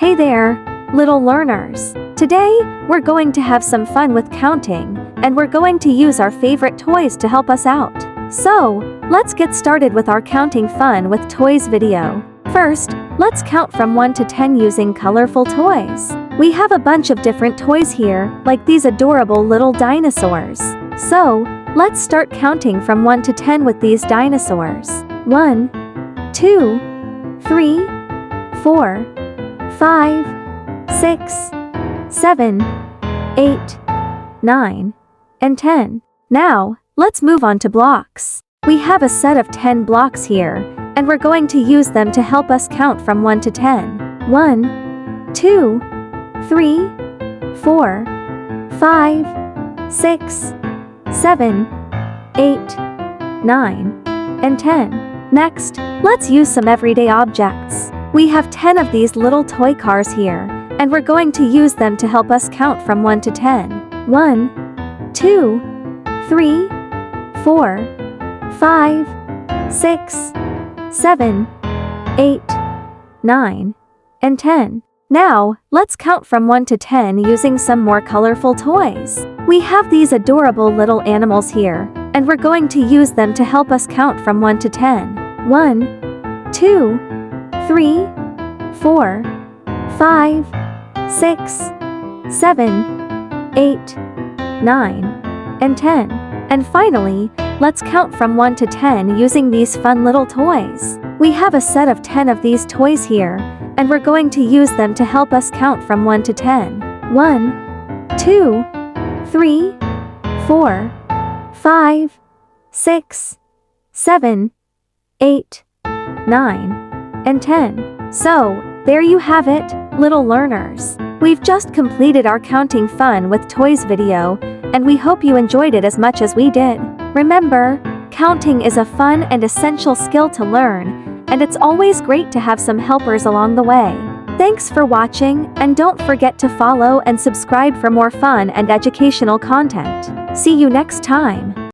Hey there, little learners. Today, we're going to have some fun with counting, and we're going to use our favorite toys to help us out. So, let's get started with our counting fun with toys video. First, let's count from 1 to 10 using colorful toys. We have a bunch of different toys here, like these adorable little dinosaurs. So, let's start counting from 1 to 10 with these dinosaurs. 1, 2, 3, 4, 5, 6, 7, 8, 9, and 10. Now, let's move on to blocks. We have a set of 10 blocks here, and we're going to use them to help us count from 1 to 10. 1, 2, 3, 4, 5, 6, 7, 8, 9, and 10. Next, let's use some everyday objects. We have 10 of these little toy cars here, and we're going to use them to help us count from 1 to 10. 1, 2, 3, 4, 5, 6, 7, 8, 9, and 10. Now, let's count from 1 to 10 using some more colorful toys. We have these adorable little animals here, and we're going to use them to help us count from 1 to 10. 1, 2, 3, 4, 5, 6, 7, 8, 9, and 10. And finally, let's count from 1 to 10 using these fun little toys. We have a set of 10 of these toys here, and we're going to use them to help us count from 1 to 10. 1, 2, 3, 4, 5, 6, 7, 8, 9, and 10. So, there you have it, little learners. We've just completed our counting fun with toys video, and we hope you enjoyed it as much as we did. Remember, counting is a fun and essential skill to learn, and it's always great to have some helpers along the way. Thanks for watching, and don't forget to follow and subscribe for more fun and educational content. See you next time.